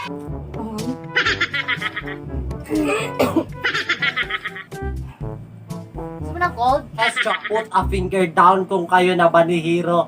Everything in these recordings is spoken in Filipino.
Gusto mo ng cold? Estro, put a finger down kung kayo na ba ni Hero.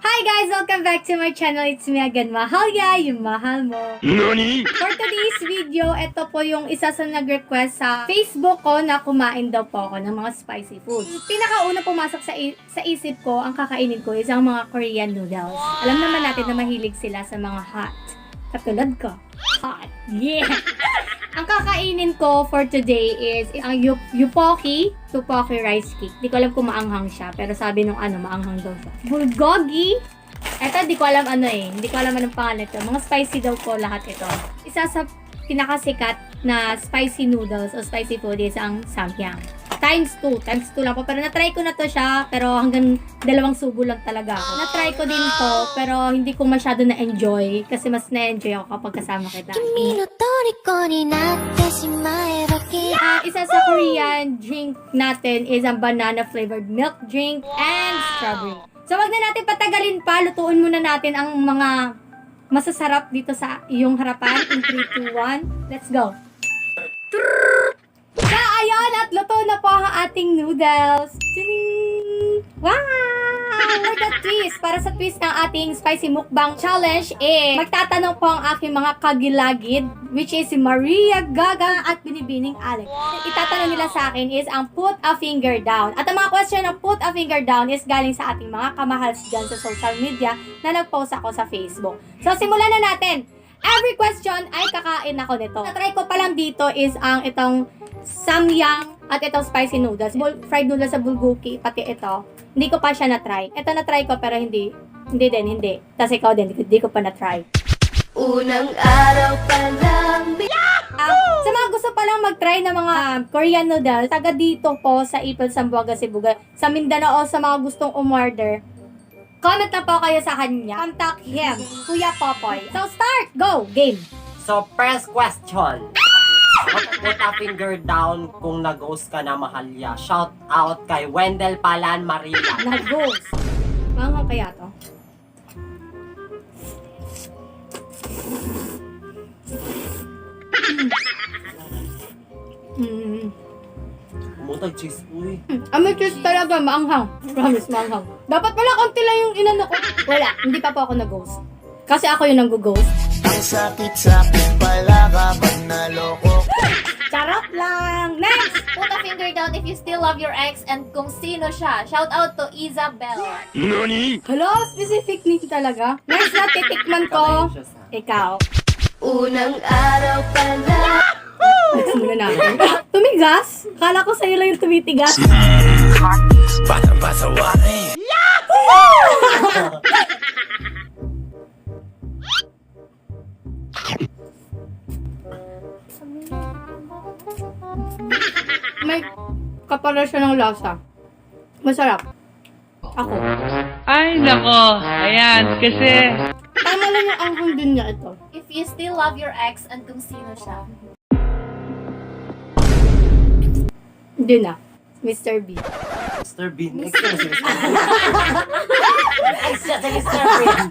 Hi guys! Welcome back to my channel. It's me again, Mahalya, yung mahal mo. NANI?! For today's video, ito po yung isa sa nag-request sa Facebook ko na kumain daw po ako ng mga spicy foods. Pinakauna pumasok sa isip ko, ang kakainin ko is ang mga Korean noodles. Alam naman natin na mahilig sila sa mga hot. Katulad ko. Hot. Yeah! Ang kakainin ko for today is ang tteokbokki rice cake. Di ko alam kung maanghang siya, pero sabi nung maanghang daw siya. Bulgogi. Eto, di ko alam Hindi ko alam anong pangalan ito. Mga spicy daw po lahat ito. Isa sa pinakasikat na spicy noodles o spicy food is ang samyang. Times 2 lang po. Pero na-try ko na to siya, pero hanggang 2 subo lang talaga ako. Na-try ko din to, pero hindi ko masyado na-enjoy kasi mas na-enjoy ako kapag kasama kita. Isa sa Korean drink natin is ang banana flavored milk drink and strawberry. So wag na natin patagalin pa, lutuin muna natin ang mga masasarap dito sa iyong harapan. In 3, 2, 1, let's go! So, ayun, at luto na po ang ating noodles. Tining! Wow! For the twist, para sa twist ng ating spicy mukbang challenge, magtatanong po ang aking mga kagilagid, which is si Maria Gaga at Binibining Alex. Itatanong nila sa akin is ang put a finger down. At ang mga question ng put a finger down is galing sa ating mga kamahals dyan sa social media na nag-post ako sa Facebook. So, simulan na natin. Every question ay kakain ako nito. Na-try ko pa lang dito is ang itong samyang at itong spicy noodles. Fried noodles sa bulgogi, pati ito. Hindi ko pa siya na-try. Ito na-try ko pero hindi. Tapos ikaw din, hindi ko pa na-try. Unang araw pa lang. Sa mga gusto pa lang mag-try ng mga Korean noodles, taga dito po sa Ipil, Zamboanga, Cebu, sa Mindanao, sa mga gustong umorder, comment na po kayo sa kanya. Contact him, Kuya Popoy. So start! Go! Game! So, first question. Put a finger down kung nag-ghost ka na, Mahalya. Shout out kay Wendell Palan Marila. Nag-ghost. Manghang kaya to? Mutag cheese, uy. May cheese talaga, maanghang. Promise, maanghang. Dapat pala konti lang yung inano ko. Wala, hindi pa po ako nag-ghost. Kasi ako yung nag-ghost. Ang sakit-sakit pala kapag naloko. Charot lang! Next! Put a finger down if you still love your ex and kung sino siya. Shout out to Isabel. NANI?! Hello, specific name talaga. Next na titikman ko. Ikaw. Unang araw pa lang. Next muna natin. Tumigas? Kala ko sa'yo lang yung tumitigas. Bata-bata wari! May kapala siya ng lasa. Masarap. Ako. Ay, nako. Ayan, kasi... Tama lang yung anghang din niya ito. If you still love your ex and kung sino siya. Hindi na. Mr. B. Mr. Bean. Next na si Mr. Bean. Next siya si Mr. Bean.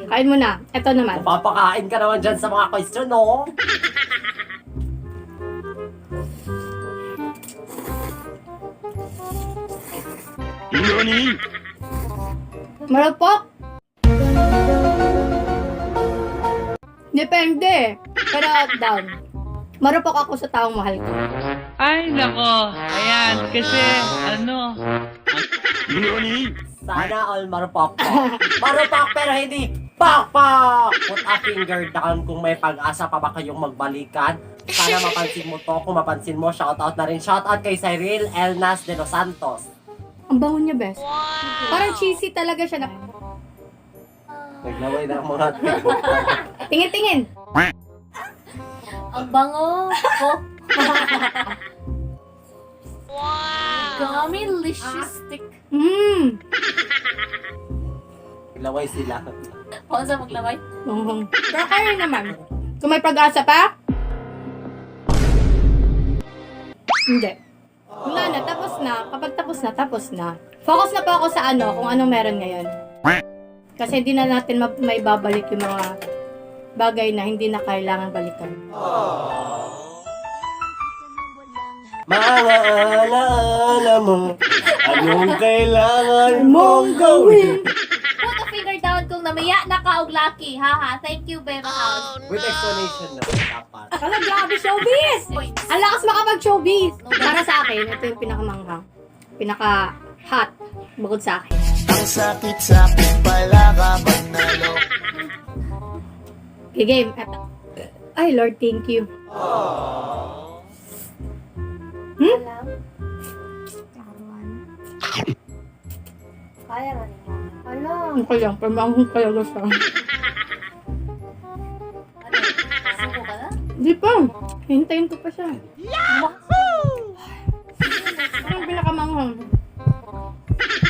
Kain mo na. Ito naman. Papakain ka naman dyan sa mga question, no? NANI?! Marupok? Depende. Pero down. Marupok ako sa taong mahal ko. Ay, nako. Ayan, kasi, NANI?! Sana all marupok po. Marupok pero hindi pakpak! Put a finger down kung may pag-asa pa ba kayong magbalikan. Sana mapansin mo to. Kung mapansin mo, shoutout na rin. Shoutout kay Cyril Elnas de Los Santos. Ang bango niya, best. Parang cheesy talaga siya na... Naglaway na ang mga Tingin-tingin. Ang bango ko. Gummy licious stick. Laway sila. Kung sa maglaway. Pero kayo naman. Kung may pag-asa pa? Hindi. Wala na, tapos na. Kapag tapos na. Focus na po ako sa kung anong meron ngayon. Kasi hindi na natin may babalik yung mga bagay na hindi na kailangan balikan. Mga alaala mo, anong kailangan mong gawin? Put a finger down kung namiya na ka og lucky. Haha, thank you, Beba House. With explanation na dapat. Ano, grabe, showbiz! Ang lakas makapag-showbiz! Para sa akin, ito yung pinakamanghang. Pinaka-hot. Bukod sa akin. Ang sakit-sakit pala kapag naloko. Okay, game. Ay, Lord, thank you. Alam? Kaya rin niya. Alam. Ang kaya, pamanghang talaga siya. Ano? Suko ka na? Di pa. Hintayin ko pa siya. Parang pinakamanghang.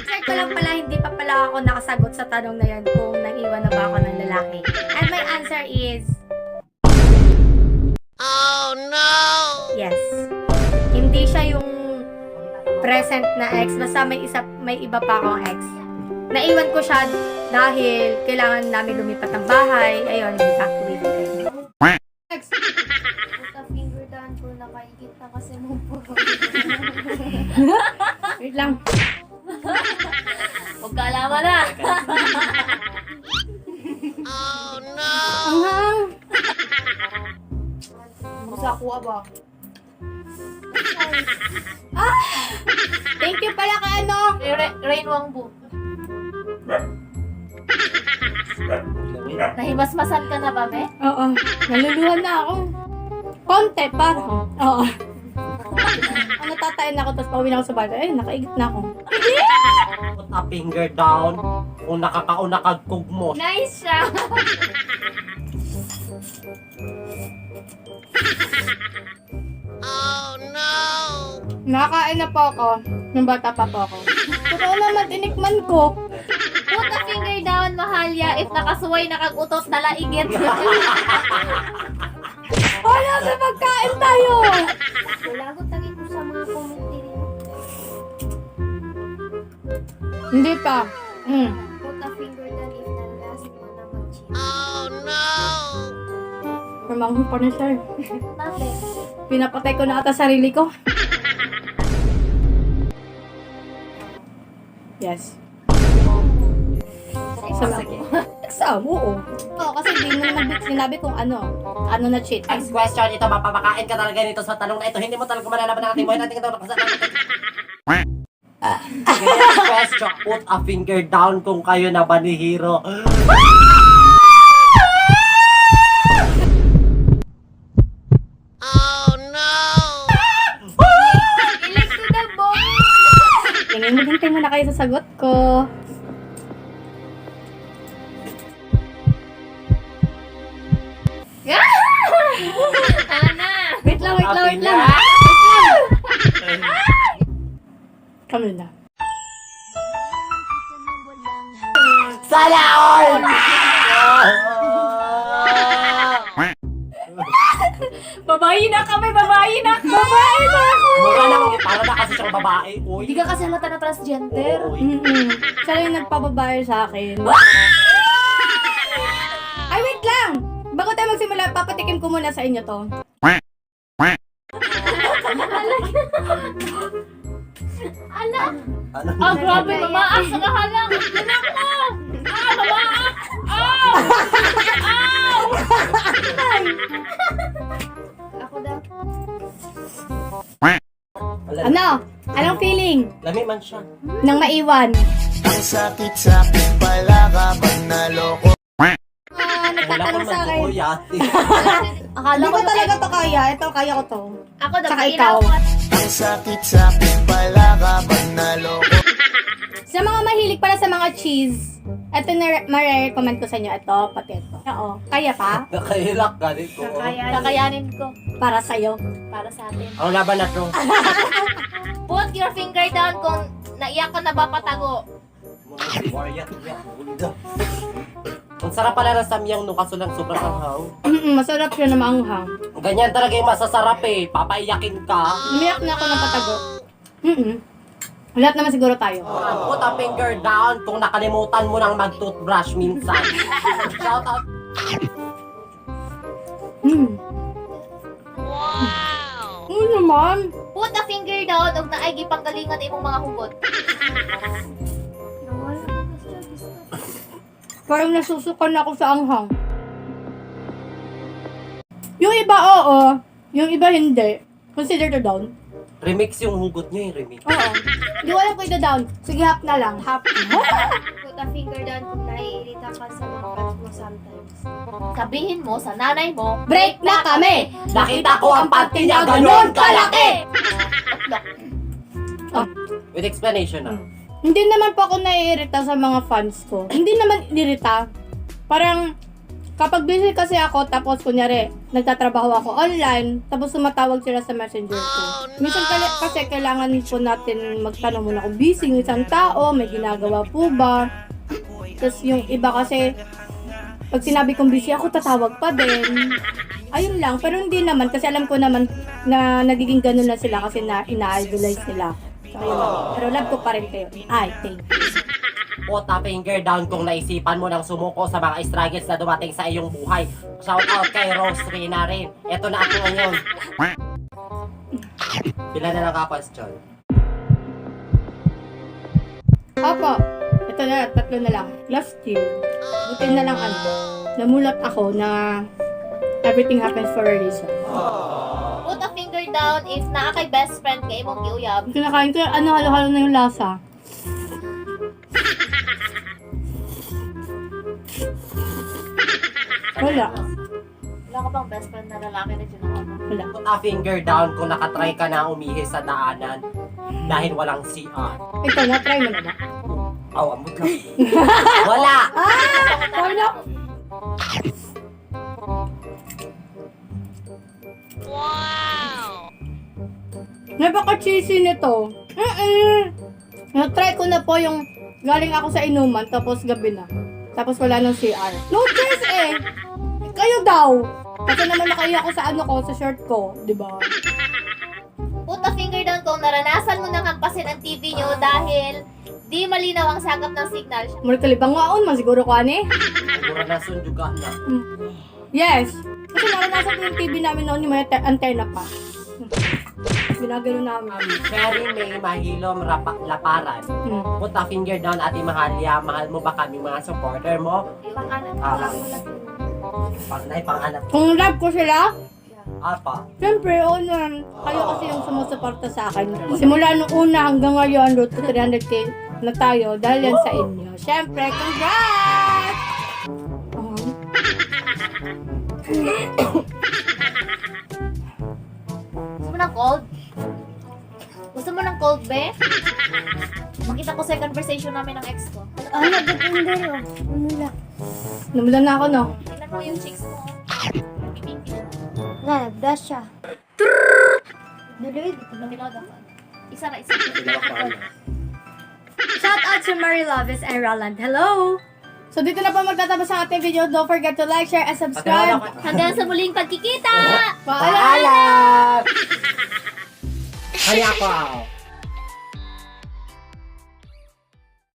Check ko lang pala, hindi pa pala ako nakasagot sa tanong na yan kung nag-iwan na ba ako ng lalaki. And my answer is... Oh no! Yes. Hindi siya yung present na ex. Basta may iba pa akong ex. Naiwan ko siya dahil kailangan namin lumipat ng bahay. Ayun, back to living. Ex. Put a finger down kung nakaigit na kasi mong puro. Wait lang. Huwag ka alaman na. Oh no! Anghang. Sa kuha ba? Thank you pala kay Rain Wangbu. Nahimasmasan ka na ba, be? Oo. Naluluhan na ako. Konti, parang. Oo. Ang natatayin ako, tapos pauwi na ako sa bahay. Ay, nakaigit na ako. Put a finger down kung nakakauna kagkog mo. Nice siya. Oh no! Nakakain na po ako. Nung bata pa po ako. Totoo naman, tinikman ko. Put a finger down, Mahalya, if nakasuway nakagutot na laigit. Wala sa pagkain tayo! Lagot lagi ko sa mga commentary. Hindi pa. Put a finger down if nalasin mo na mag-cheat. Oh no! Pamanghang pa na siya. Natin. Pinapatay ko na ata sarili ko. Yes. Sige. Exam, oo. Oo, kasi hindi mo naman sinabi kung ano na cheat. Next question, ito mapapakain ka talaga nito sa tanong na ito. Hindi mo talaga malalaman ang ating buhay natin ito. Next question, put a finger down kung kayo na ba ni Hero. Oh no! Ilig to the bone. Tingin mo, hintay mo na kayo sa sagot ko. Ana. Wait lang. Kami na. Sana all! Babae na kami! Babae na ako! Mukha naman, para na kasi siyang babae. Uy. Hindi ka kasi halata na transgender. Uy. Siya lang yung nagpababae sa akin. Ay, wait lang! Bago tayo magsimula, papatikim ko muna sa inyo to. Ala. Ano? Ah, grabe, mamaak sa kahalang. Anak mo! Ah, mamaak! Ah! Ow! Ako daw. Ano? Anong feeling? Lami man siya. Nang maiwan? Ang sakit-sakit pala kapag naloko. Nagtatanong sa akin. Akala Hindi ko ko talaga to kaya. Ito, kaya ko to. Ako daw, Tsaka ikaw. Ang sakit-sakit pala kapag naloko. Sa mga mahilig pala sa mga cheese, ito na ma-recommend ko sa inyo. Ito, pati ito. Oo. Kaya pa? Nakahilak ganit ko. Kakayanin ko. Para sa'yo. Para sa atin. Ang laban na to. Put your finger down kung naiyak ka na ba patago. Warrior, bunda. Ang sarap pala ng samyang no kaso lang sobrang anghang. Masarap siya na maanghang. Ganyan talaga yung masasarap eh. Papaiyakin ka. Umiyak na ako ng patago. Lahat naman siguro tayo. Put a finger down kung nakalimutan mo nang mag-toothbrush minsan. Shout out. Ano naman? Put a finger down og naay gipanggalingan imong mga hugot. Parang nasusukan ako sa anghang. Yung iba, oo. Yung iba, hindi. Consider to down. Remix yung hugot niyo remix. Oo. Hindi ko alam kung ito down. Sige, half na lang. Half. Put a finger down kung naiirita ka sa mga fans mo sometimes. Sabihin mo sa nanay mo, Break na kami! Nakita ko ang panty niya ganon kalaki! With explanation na. Hindi naman po ako naiirita sa mga fans ko. Hindi naman irita. Parang, kapag busy kasi ako, tapos kunyari, nagtatrabaho ako online, tapos sumatawag sila sa messenger ko. Minsan kasi kailangan po natin magtanong muna kung busy ng isang tao, may ginagawa po ba. Tapos yung iba kasi, pag sinabi kong busy ako, tatawag pa din. Ayun lang, pero hindi naman, kasi alam ko naman na nagiging ganun na sila kasi na ina-idolize nila. So, ayun lang. Pero love ko pa rin kayo. Ay, thank you. Put a finger down kung naisipan mo nang sumuko sa mga struggles na dumating sa iyong buhay. Shout out kay Rose Rina rin. Eto na ako ngayon. Pila na lang ka-question? Opo, ito na, 3 na lang. Last year, buti na lang namulat ako na everything happens for a reason. put a finger down if naa kay best friend kay imong giuyab. Kinakain ko, halo-halo na yung lasa. Wala. Wala ka bang best friend na lalaki na dyan ako? Wala. Put a finger down kung nakatry ka na umihi sa daanan dahil walang CR. Ito, na-try mo na ba? Aw, ambot lang. Wala! Wala. Napaka-cheesy nito. Na-try ko na po yung galing ako sa inuman, tapos gabi na. Tapos wala nang CR. No choice eh! Kayo daw! Kasi naman nakaiyak ako sa sa shirt ko, di ba? Put a finger down kung naranasan mo nang hampasin ang TV nyo dahil di malinaw ang sagap ng signal. Muli kalibang waon man siguro ko ani. Siguro na sundugan na. Yes! Kasi naranasan ko yung TV namin noon yung may antena pa. Ginagano namin. Sherry May Mahilom Laparan. Put a finger down, Ate Mahalia. Mahal mo ba kami mga supporter mo? Pang-anak Panganap. Kung love ko sila, Apa. siyempre, oo naman. Kayo kasi yung sumusuporta sa akin. Simula nung una hanggang ngayon, road to 300k na tayo dahil yan sa inyo. Siyempre, congrats! Gusto mo ng cold? Gusto mo ng cold, be? Makita ko sa conversation namin ng ex ko. Nagpapundero. Umula. Namulan na ako, no? Tingnan mo yung chicks mo. Nagpipinti siya. Nag-dash siya. Duloy. Nagpilod ako. Isa na isa. Shout out to Marie Lovis and Roland. Hello! So dito na po magtatapos ang ating video. Don't forget to like, share, and subscribe. Hanggang sa muling pagkikita! Paalam! Kaya ako.